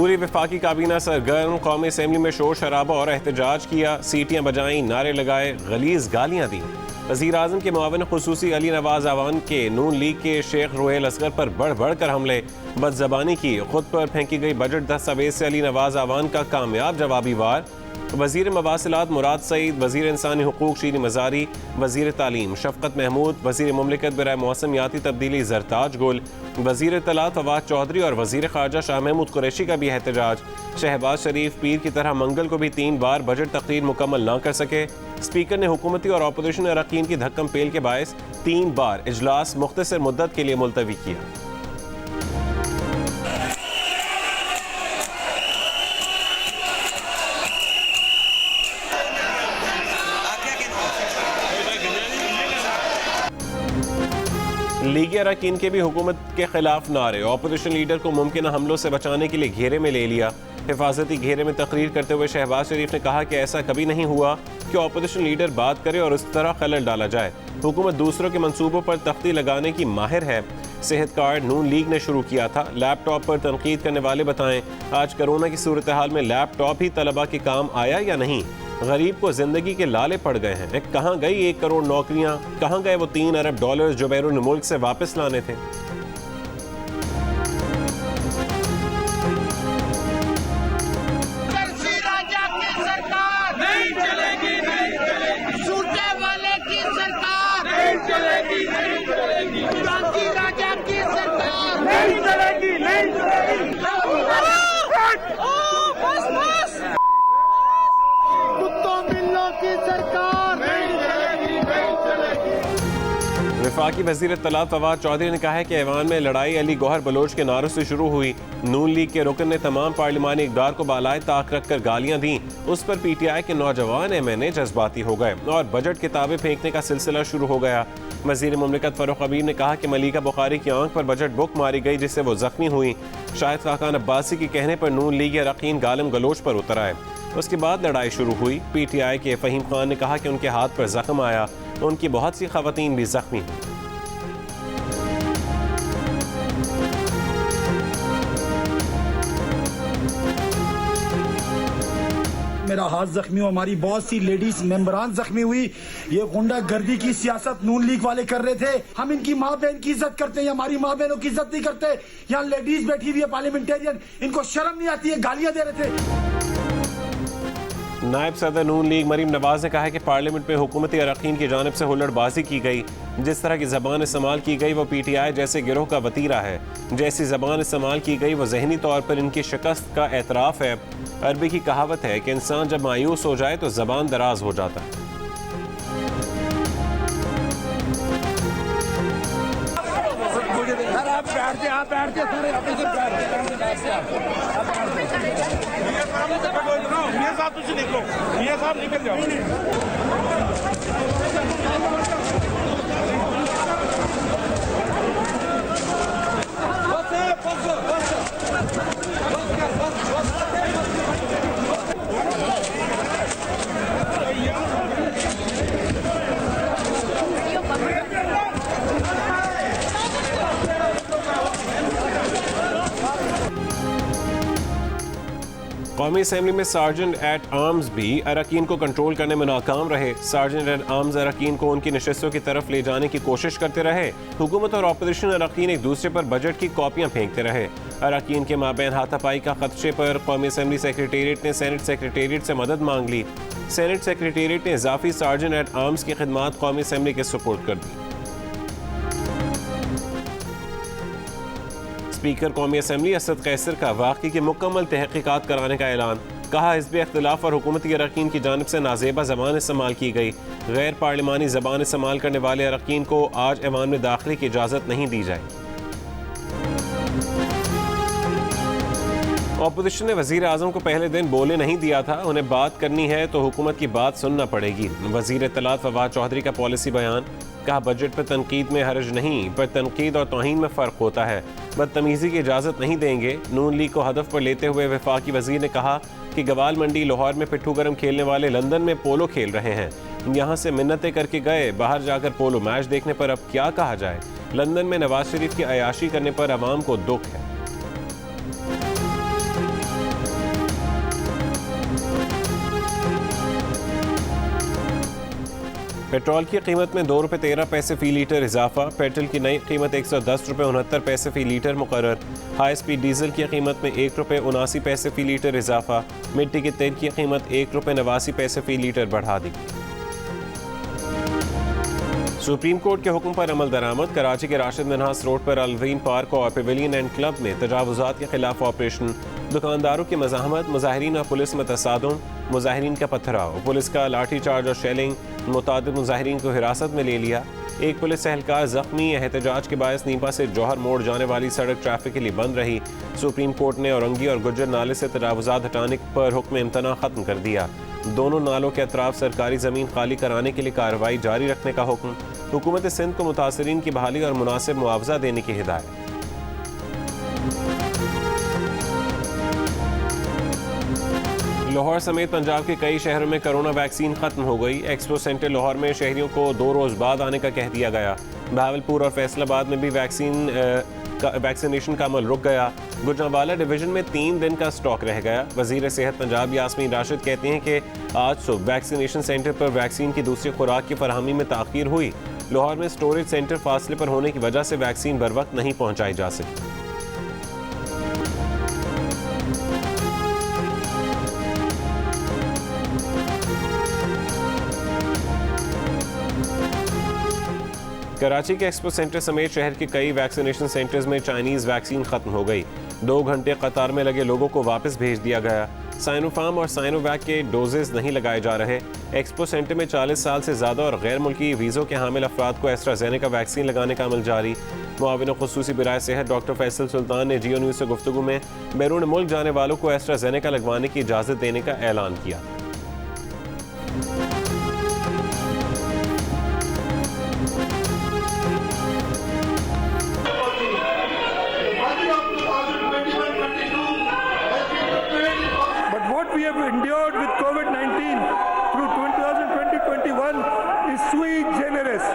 पूरी वफाकी काबीना सरगर्म, कौमी असेंबली में शोर शराबा और एहतजाज किया, सीटियां बजाई, नारे लगाए, गलीज गालियां दी। वज़ीर आज़म के मुआविन खुसूसी अली नवाज आवान के नून लीग के शेख रुहेल असगर पर बढ़ बढ़ कर हमले, बदजबानी की, खुद पर फेंकी गई बजट दस्तावेज से अली नवाज आवान का कामयाब जवाबी वार। वज़ीर मवासिलात मुराद सईद, वज़ीर इंसानी हुकूक शीरी मज़ारी, वज़ीर तालीम शफ़क़त महमूद, वज़ीर मुमलिकत बराए मौसमियाती तब्दीली ज़रताज गुल, वज़ीर इत्तलात फवाद चौधरी और वज़ीर ख़ारजा शाह महमूद कुरैशी का भी एहतजाज। शहबाज शरीफ पीर की तरह मंगल को भी 3 बार बजट तकरीर मुकम्मल न कर सके। स्पीकर ने हुकूमती और अपोजिशन अरकान की धक्कम पेल के बायस 3 बार इजलास मुख्तसर मुद्दत के लिए मुलतवी किया। लीगी अरकान के भी हुकूमत के खिलाफ नारे, अपोजिशन लीडर को मुमकिन हमलों से बचाने के लिए घेरे में ले लिया। हिफाजती घेरे में तकरीर करते हुए शहबाज शरीफ ने कहा कि ऐसा कभी नहीं हुआ कि अपोजिशन लीडर बात करे और उस तरह खलल डाला जाए। हुकूमत दूसरों के मंसूबों पर तख्ती लगाने की माहिर है। सेहत कार्ड नून लीग ने शुरू किया था, लैपटॉप पर तनकीद करने वाले बताएं आज कोरोना की सूरत हाल में लैपटॉप ही तलबा के काम आया या नहीं। गरीब को जिंदगी के लाले पड़ गए हैं। कहाँ गई 1 करोड़ नौकरियां, कहाँ गए वो $3 अरब जो बैरून मुल्क से वापस लाने थे। वफाकी वज़ीर इत्तलात फवाद चौधरी ने कहा है कि ऐवान में लड़ाई अली गौहर बलोच के नारों से शुरू हुई। नून लीग के रुकन ने तमाम पार्लिमानी इक़दार को बालाए ताक रख कर गालियां दी। उस पर PTI के नौजवान MNA जज्बाती हो गए और बजट किताबें फेंकने का सिलसिला शुरू हो गया। वज़ीर मुमलिकत फ़रूख़ हबीब ने कहा कि मलिका बुखारी की आंख पर बजट बुक मारी गई जिससे वो जख्मी हुई। शाहिद खाकान अब्बासी के कहने पर नून लीग अरकान गालम गलोच पर उतर आए। उसके बाद लड़ाई शुरू हुई। PTI के फ़हीम खान ने कहा कि उनके हाथ पर जख्म आया, उनकी बहुत सी ख़वातीन भी जख्मी हुई। मेरा हाथ जख्मी हुआ, हमारी बहुत सी लेडीज मेंबरान जख्मी हुई। ये गुंडागर्दी की सियासत नून लीग वाले कर रहे थे। हम इनकी माँ बहन की इज्जत करते हैं, हमारी माँ बहनों की इज्जत नहीं करते। यहाँ लेडीज बैठी हुई है पार्लियामेंटेरियन, इनको शर्म नहीं आती है, गालियां दे रहे थे। नायब सदर नून लीग मरीम नवाज ने कहा है कि पार्लियामेंट में हुकूमती अरकान की जानिब से हुल्लड़बाजी की गई। जिस तरह की ज़बान इस्तेमाल की गई वो PTI जैसे गिरोह का वतीरा है। जैसी ज़बान इस्तेमाल की गई वो जहनी तौर पर इनकी शिकस्त का एतराफ़ है। अरबी की कहावत है कि इंसान जब मायूस हो जाए तो ज़बान दराज हो जाता है। कौमी असेंबली में सार्जेंट एट आर्म्स भी अरकान को कंट्रोल करने में नाकाम रहे। सार्जेंट एट आर्म्स अरकान को उनकी नशस्तों की तरफ ले जाने की कोशिश करते रहे। हुकूमत और अपोजिशन अरकान एक दूसरे पर बजट की कॉपियां फेंकते रहे। अरकान के माबैन हाथापाई का खदशे पर कौमी असेंबली सेक्रेटेरिएट ने सेनेट सेक्रेटेरिएट से मदद मांग ली। सेनेट सेक्रेटेरिएट ने इजाफी सार्जेंट एट आर्म्स की खिदमात कौमी असेंबली के सुपुर्द कर दी। स्पीकर कौमी असेंबली असद कैसर का वाक़ई की मुकम्मल तहक़ीक़ात कराने का ऐलान। कहा हिज़्ब इख्तिलाफ और हुकूमती अरकान की जानिब से नाजेबा ज़बान इस्तेमाल की गई। गैर पार्लिमानी ज़बान इस्तेमाल करने वाले अरकान को आज ऐवान में दाखिले की इजाज़त नहीं दी जाएगी। अपोजिशन ने वज़ीर आज़म को पहले दिन बोले नहीं दिया था, उन्हें बात करनी है तो हुकूमत की बात सुनना पड़ेगी। वज़ीर इत्तलात फवाद चौधरी का पॉलिसी बयान। कहा बजट पर तनकीद में हर्ज नहीं, पर तनकीद और तौहीन में फ़र्क होता है। बदतमीज़ी की इजाज़त नहीं देंगे। नून लीग को हदफ पर लेते हुए वफाकी वज़ीर ने कहा कि गवाल मंडी लाहौर में पिट्ठू गरम खेलने वाले लंदन में पोलो खेल रहे हैं। यहाँ से मिन्नतें करके गए, बाहर जाकर पोलो मैच देखने पर अब क्या कहा जाए। लंदन में नवाज शरीफ की अयाशी करने पर अवाम को दुख है। पेट्रोल की कीमत में ₹2.13 फी लीटर इजाफा। पेट्रोल की नई कीमत ₹110.69 फी लीटर मुकर्रर। हाई स्पीड डीजल की कीमत में ₹1.79 फी लीटर इजाफा। मिट्टी के तेल की कीमत ₹1.89 फी लीटर बढ़ा दी। सुप्रीम कोर्ट के हुक्म पर अमल दरामद। कराची के राशिद मिन्हास रोड पर अलवीन पार्क और पेविलियन एंड क्लब में तजावुजात के खिलाफ ऑपरेशन। दुकानदारों की मज़ाहमत, मुजाहिरीन और पुलिस में तसादुम, मुजाहिरीन का पत्थराव, पुलिस का लाठी चार्ज और शेलिंग, मुतादिद मुजाहिरीन को हिरासत में ले लिया। एक पुलिस एहलकार जख्मी। एहतजाज के बायस नीपा से जौहर मोड़ जाने वाली सड़क ट्रैफिक के लिए बंद रही। सुप्रीम कोर्ट ने औरंगी और गुज्जर नाले से तजावुजात हटाने पर हुक्म इम्तना ख़त्म कर दिया। दोनों नालों के अतराफ सरकारी ज़मीन खाली कराने के लिए कार्रवाई जारी रखने का हुक्म। हुकूमत सिंध को मुतासरीन की बहाली और मुनासिब मुआवजा देने की हिदायत। लाहौर समेत पंजाब के कई शहरों में कोरोना वैक्सीन खत्म हो गई। एक्सपो सेंटर लाहौर में शहरियों को 2 रोज़ बाद आने का कह दिया गया। बहावलपुर और फैसलाबाद में भी वैक्सीनेशन का अमल रुक गया। गुजरांवाला डिवीजन में 3 दिन का स्टॉक रह गया। वजीर सेहत पंजाब यास्मीन राशिद कहते हैं कि आज सुबह वैक्सीनेशन सेंटर पर वैक्सीन की दूसरी खुराक की फरहमी में ताख़ीर हुई। लाहौर में स्टोरेज सेंटर फासले पर होने की वजह से वैक्सीन बर वक्त नहीं पहुँचाई जा सकी। कराची के एक्सपो सेंटर समेत शहर के कई वैक्सीनेशन सेंटर्स में चाइनीज़ वैक्सीन खत्म हो गई। 2 घंटे कतार में लगे लोगों को वापस भेज दिया गया। साइनोफार्म और साइनोवैक के डोजेज नहीं लगाए जा रहे। एक्सपो सेंटर में 40 साल से ज़्यादा और गैर मुल्की वीज़ों के हामिल अफराद को एस्ट्राज़ेनेका वैक्सीन लगाने का अमल जारी। मुआविन ख़ुसूसी बराए सेहत डॉक्टर फैसल सुल्तान ने जियो न्यूज़ से गुफ्तगू में बैरून मुल्क जाने वालों को एस्ट्राज़ेनेका लगवाने की इजाज़त देने का ऐलान किया। We have endured with COVID-19 through 2020-21 is sui generis.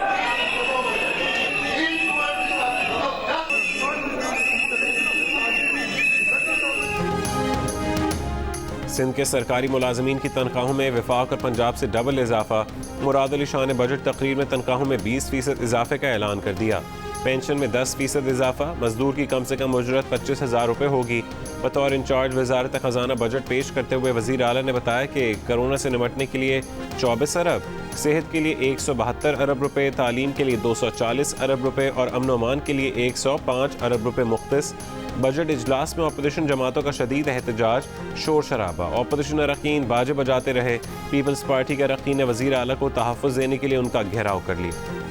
Sindh के सरकारी मुलाजमीन की तनख्वाहों में वफाक और पंजाब से डबल इजाफा। मुराद अली शाह ने बजट तकरीर में तनख्वाहों में 20% इजाफे का ऐलान कर दिया। पेंशन में 10% इजाफा। मजदूर की कम से कम उजरत 25,000 रुपये होगी। बतौर इंचार्ज वजारत खजाना बजट पेश करते हुए वजीर आला ने बताया कि कोरोना से निपटने के लिए 24 अरब, सेहत के लिए 172 अरब रुपये, तालीम के लिए 240 अरब रुपये और अमन अमान के लिए 105 अरब रुपये मुख्तस। बजट इजलास में अपोजिशन जमातों का शदीद एहतजाज, शोर शराबा। अपोजिशन अरकान बाजे बजाते रहे। पीपल्स पार्टी के अरकान ने वजीर आला को तहफ़्फ़ुज़ देने के लिए उनका घेराव कर लिया।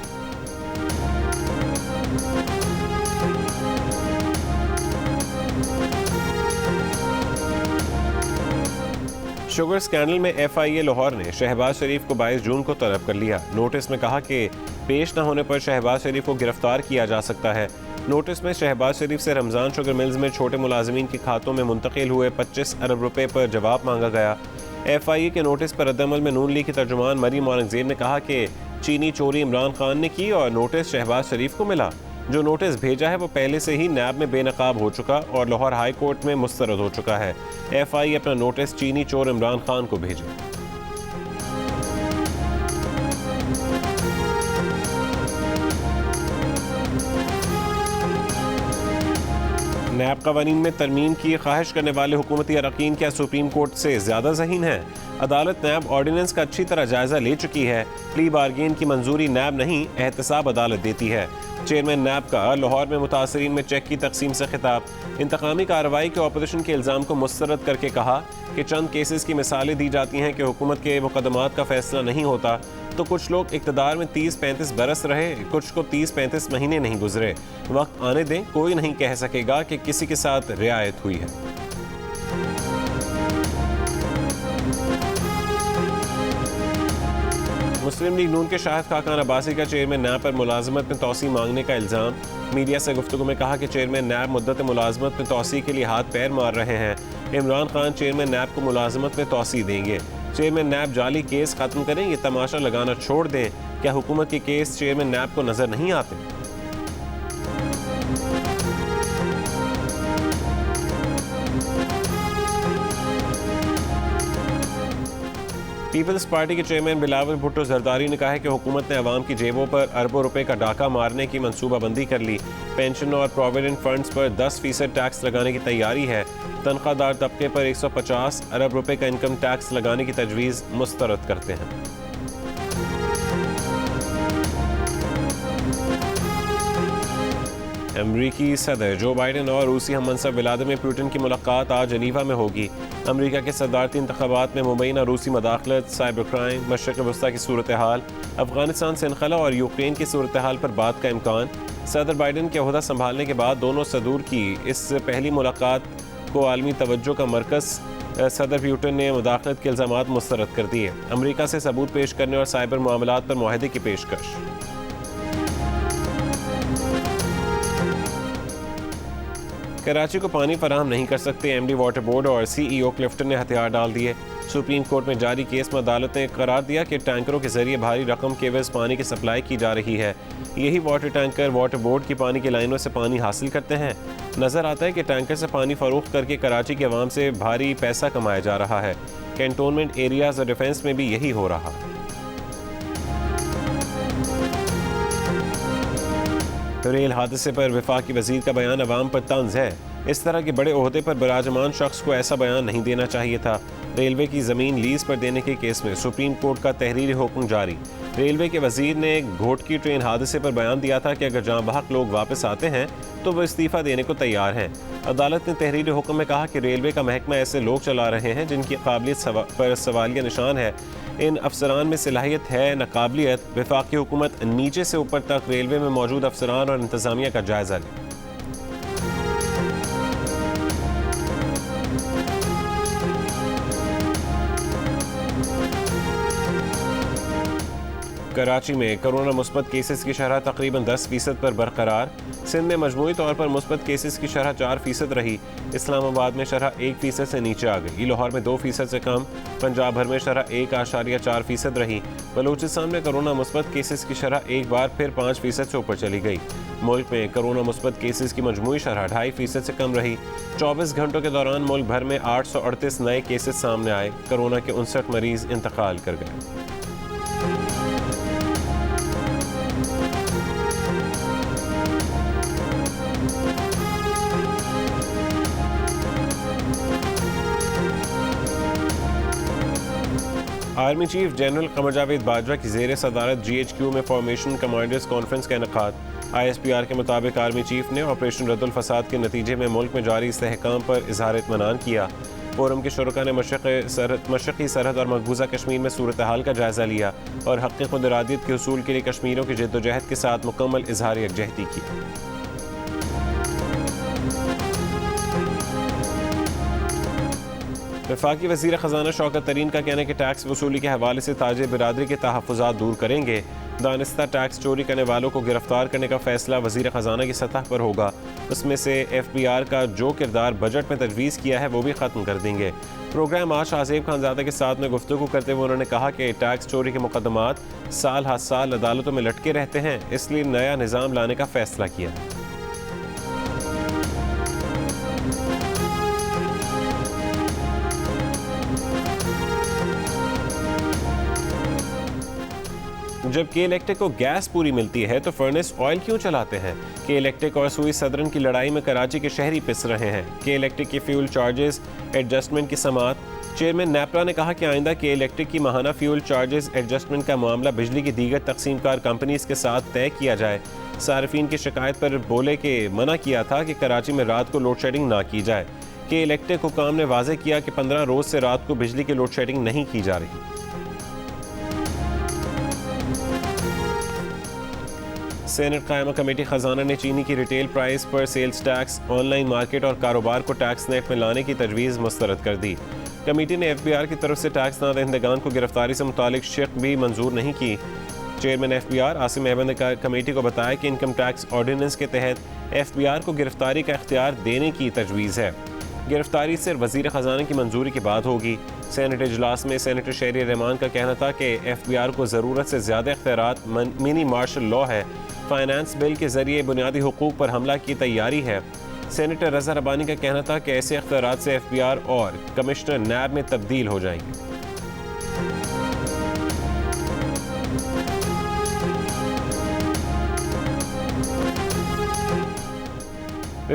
शुगर स्कैंडल में FIA लाहौर ने शहबाज शरीफ को 22 जून को तलब कर लिया। नोटिस में कहा कि पेश न होने पर शहबाज शरीफ को गिरफ्तार किया जा सकता है। नोटिस में शहबाज शरीफ से रमज़ान शुगर मिल्स में छोटे मुलाजमीन के खातों में मुंतकिल हुए 25 अरब रुपये पर जवाब मांगा गया। FIA के नोटिस पर रद्दअमल में नून लीग की तर्जुमान मरीम औरंगजेब ने कहा कि चीनी चोरी इमरान खान ने की और नोटिस शहबाज शरीफ को मिला। जो नोटिस भेजा है वो पहले से ही नैब में बेनकाब हो चुका और लाहौर हाई कोर्ट में मुस्तरद हो चुका है। FIA अपना नोटिस चीनी चोर इमरान खान को भेजे। नैब कवानीन में तरमीम की ख्वाहिश करने वाले हुकूमती अरकान क्या सुप्रीम कोर्ट से ज़्यादा ज़हीन है? अदालत नैब ऑर्डिनेंस का अच्छी तरह जायजा ले चुकी है। प्ली बारगेन की मंजूरी नैब नहीं, एहतसाब अदालत देती है। चेयरमैन नैब का लाहौर में मुतासरीन में चेक की तकसीम से खिताब। इंतकामी कार्रवाई के अपोजिशन के इल्ज़ाम को मुस्तरद करके कहा कि चंद केसेस की मिसालें दी जाती हैं कि हुकूमत के मुकदमात का फैसला नहीं होता, तो कुछ लोग इक़्तिदार में 30-35 बरस रहे, कुछ को 30-35 महीने नहीं गुजरे। वक्त आने दें, कोई नहीं कह सकेगा कि किसी के साथ रियायत हुई है। मुस्लिम लीग नून के शाहिद खाकान अब्बासी का चेयरमैन नैब पर मुलाजमत में तौसी मांगने का इल्ज़ाम। मीडिया से गुफ्तगू में कहा कि चेयरमैन नैब मुद्दत मुलाजमत में तौसी के लिए हाथ पैर मार रहे हैं। इमरान खान चेयरमैन नैब को मुलाजमत में तौसी देंगे। चेयरमैन नैब जाली केस ख़त्म करें, ये तमाशा लगाना छोड़ दें। क्या हुकूमत के केस चेयरमैन नैब को नज़र नहीं आते? पीपल्स पार्टी के चेयरमैन बिलावल भुट्टो जरदारी ने कहा है कि हुकूमत ने अवाम की जेबों पर अरबों रुपए का डाका मारने की मनसूबाबंदी कर ली। पेंशन और प्रोविडेंट फंड्स पर 10% टैक्स लगाने की तैयारी है। तनख्वाहदार तबके पर 150 अरब रुपए का इनकम टैक्स लगाने की तजवीज़ मुस्तरद करते हैं। अमरीकी सदर जो बाइडन और रूसी हममंसब व्लादिमीर पुतिन की मुलाकात आज जनीवा में होगी। अमरीका के सदारती इंतखाबात में मुबैना रूसी मदाखलत, साइबर क्राइम, मशरक़ वस्ता की सूरत हाल, अफगानिस्तान से इनखला और यूक्रेन की सूरत हाल पर बात का इम्कान। सदर बाइडन के ओहदा संभालने के बाद दोनों सदूर की इस पहली मुलाकात को आलमी तवज्जो का मरकज़ सदर पुतिन ने मुदाखलत के इल्ज़ामात मुस्तरद कर दिए। अमरीका से सबूत पेश करने और साइबर मामलात पर मुआहदे की पेशकश। कराची को पानी फराहम नहीं कर सकते एमडी वाटर बोर्ड और CEO क्लिफ्टन ने हथियार डाल दिए। सुप्रीम कोर्ट में जारी केस में अदालत ने करार दिया कि टैंकरों के जरिए भारी रकम के एवज पानी की सप्लाई की जा रही है। यही वाटर टैंकर वाटर बोर्ड की पानी की लाइनों से पानी हासिल करते हैं। नजर आता है कि टैंकर से पानी फरोख्त करके कराची के अवाम से भारी पैसा कमाया जा रहा है। कैंटोनमेंट एरियाज और डिफेंस में भी यही हो रहा है। रेल हादसे पर वफाकी वजीर का बयान अवाम पर तंज है। इस तरह के बड़े ओहदे पर बराजमान शख्स को ऐसा बयान नहीं देना चाहिए था। रेलवे की ज़मीन लीज पर देने के केस में सुप्रीम कोर्ट का तहरीरी हुक्म जारी। रेलवे के वजीर ने घोटकी ट्रेन हादसे पर बयान दिया था कि अगर जहां बहक लोग वापस आते हैं तो वो इस्तीफ़ा देने को तैयार हैं। अदालत ने तहरीरी हुक्म में कहा कि रेलवे का महकमा ऐसे लोग चला रहे हैं जिनकी काबिलियत पर सवालिया निशान है। इन अफसरान में सलाहियत है न काबिलियत। वफाकी हुकूमत नीचे से ऊपर तक रेलवे में मौजूद अफसरान और इंतजामिया का जायजा लें। कराची में कोरोना मुस्बत केसेस की शरह तकरीबन 10% पर बरकरार। सिंध में मजमूई तौर पर मुस्बत केसेस की शरह 4% रही। इस्लामाबाद में शरह 1% से नीचे आ गई। लाहौर में 2% से कम। पंजाब भर में शरह 1.4% रही। बलूचिस्तान में कोरोना मुस्बत केसेस की शरह एक बार फिर 5% से ऊपर चली गई। मुल्क में कोरोना मुस्बत केसेस की मजमूई शरह 2.5% से कम रही। 24 घंटों के दौरान मुल्क भर में 838 नए केसेस सामने आए। कोरोना के 59 मरीज इंतकाल कर गए। Army chief general Qamar Javed Bajwa की ज़ेर सदारत GHQ में फॉर्मेशन कमांडर्स कॉन्फ्रेंस का इनेकाद। ISPR के मुताबिक आर्मी चीफ ने ऑपरेशन रद्दुल फसाद के नतीजे में मुल्क में जारी इस्तेहकाम पर इजहार इत्मीनान किया। फोरम के शुरका ने मशरक़ी सरहद और मकबूजा कश्मीर में सूरत हाल का जायजा लिया और हक़ खुद इरादियत के हुसूल के लिए कश्मीरियों की जद्दोजहद के साथ मुकम्मल इजहार यकजहती की। वफाकी वज़ीर ख़ज़ाना शौकत तरीन का कहना है कि टैक्स वसूली के हवाले से ताजिर बिरादरी के तहफ़्फ़ुज़ात दूर करेंगे। दानिस्ता टैक्स चोरी करने वालों को गिरफ्तार करने का फैसला वज़ीर ख़ज़ाना की सतह पर होगा। उसमें से FBI का जो किरदार बजट में तजवीज़ किया है वो भी ख़त्म कर देंगे। प्रोग्राम आज शाहज़ेब खानज़ादा के साथ में गुफ्तगू करते हुए उन्होंने कहा कि टैक्स चोरी के मुकदमात साल हर साल अदालतों में लटके रहते हैं, इसलिए नया निज़ाम लाने का फैसला किया। जब के इलेक्ट्रिक को गैस पूरी मिलती है तो फर्नेस ऑयल क्यों चलाते हैं? के इलेक्ट्रिक और सुई सदरन की लड़ाई में कराची के शहरी पिस रहे हैं। के इलेक्ट्रिक की फ्यूल चार्जेस एडजस्टमेंट की समात। चेयरमैन नेपरा ने कहा कि आइंदा के इलेक्ट्रिक की माहाना फ्यूल चार्जेस एडजस्टमेंट का मामला बिजली की दीगर तकसीमकार कंपनीज के साथ तय किया जाए। सार्फिन की शिकायत पर बोले के मना किया था कि कराची में रात को लोड शेडिंग ना की जाए। के इलेक्ट्रिक हुकाम ने वाजे किया कि 15 रोज से रात को बिजली की लोड शेडिंग नहीं की जा रही। सेनेट कायमा कमेटी खजाना ने चीनी की रिटेल प्राइस पर सेल्स टैक्स, ऑनलाइन मार्केट और कारोबार को टैक्स नेट में लाने की तजवीज़ मुस्तरद कर दी। कमेटी ने FBI की तरफ से टैक्स ना दहिंदगान को गिरफ्तारी से मुतालिक शिक भी मंजूर नहीं की। चेयरमैन FBI आसिम अहमद ने कमेटी को बताया कि इनकम टैक्स ऑर्डिनेंस के तहत FBI को गिरफ्तारी का इख्तियार देने की तजवीज़ है। गिरफ्तारी सिर्फ वज़ीर ख़जाना की मंजूरी के बाद होगी। सेनेट इजलास में सेनेटर शहरी रहमान का कहना था कि FBI को ज़रूरत से ज़्यादा इख्तियारात मिनी मार्शल लॉ है। फाइनेंस बिल के जरिए बुनियादी हुकूक पर हमला की तैयारी है। सेनेटर रज़ा रब्बानी का कहना था कि ऐसे इख्तियारात से FBI और कमिश्नर नैब में तब्दील हो जाएंगे।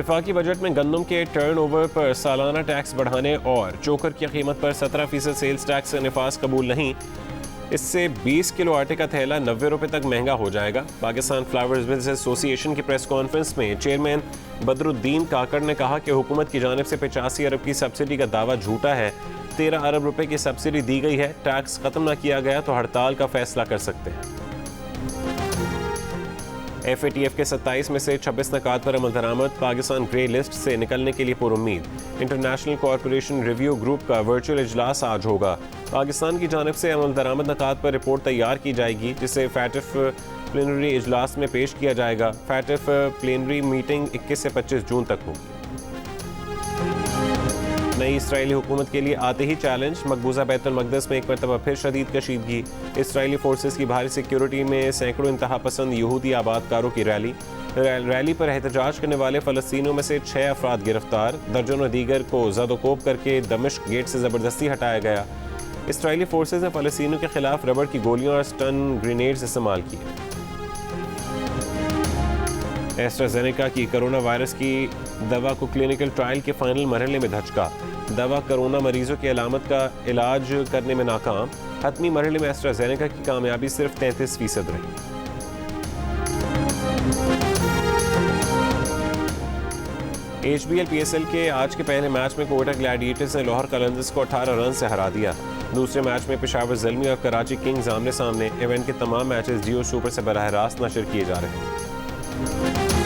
वफाकी बजट में गंदम के टर्नओवर पर सालाना टैक्स बढ़ाने और चोकर की कीमत पर 17% सेल्स टैक्स नफाज कबूल नहीं। इससे 20 किलो आटे का थैला 90 रुपये तक महंगा हो जाएगा। पाकिस्तान फ्लावर्स बिजनेस एसोसिएशन की प्रेस कॉन्फ्रेंस में चेयरमैन बदरुद्दीन काकड़ ने कहा कि हुकूमत की जानिब से 85 अरब की सब्सिडी का दावा झूठा है। 13 अरब रुपए की सब्सिडी दी गई है। टैक्स खत्म न किया गया तो हड़ताल का फैसला कर सकते हैं। FATF के 27 में से 26 नकात पर अमल दरामद। पाकिस्तान ग्रे लिस्ट से निकलने के लिए पुरुम्मीद। इंटरनेशनल कॉरपोरेशन रिव्यू ग्रुप का वर्चुअल इजलास आज होगा। पाकिस्तान की जानिब से अमल दरामद नकात पर रिपोर्ट तैयार की जाएगी, जिसे FATF प्लेनरी इजलास में पेश किया जाएगा। FATF प्लेनरी मीटिंग 21 से 25 जून तक होगी। नई इसराइली हुकूमत के लिए आते ही चैलेंज। मकबूजा बैतुल मक़दस में एक मरतबा फिर शदीद कशीदगी। इसराइली फोर्सेस की भारी सिक्योरिटी में सैकड़ों इंतहा पसंद यहूदी आबादकारों की रैली पर एहतजाज करने वाले फ़लस्तीनियों में से 6 अफराद गिरफ्तार। दर्जनों दीगर को ज़दोकोब करके दमिश्क गेट से ज़बरदस्ती हटाया गया। इसराइली फोर्सेस ने फ़लस्तीनियों के खिलाफ रबड़ की गोलियां और स्टन ग्रेनेड्स इस्तेमाल किए। एस्ट्राजेनेका की कोरोना वायरस की दवा को क्लिनिकल ट्रायल के फाइनल मरहले में धचका। दवा कोरोना मरीजों की अलामत का इलाज करने में नाकाम। हतमी मरहले में एस्ट्राजेनेका की कामयाबी सिर्फ 33% रही। HBL PSL के आज के पहले मैच में कोयटा ग्लैडिएटर्स ने लाहौर कलंदर्स को 18 रन से हरा दिया। दूसरे मैच में पेशावर ज़ल्मी और कराची किंग्स आमने सामने। इवेंट के तमाम मैचेस जियो सुपर से बराह रास्त नशर किए जा रहे हैं।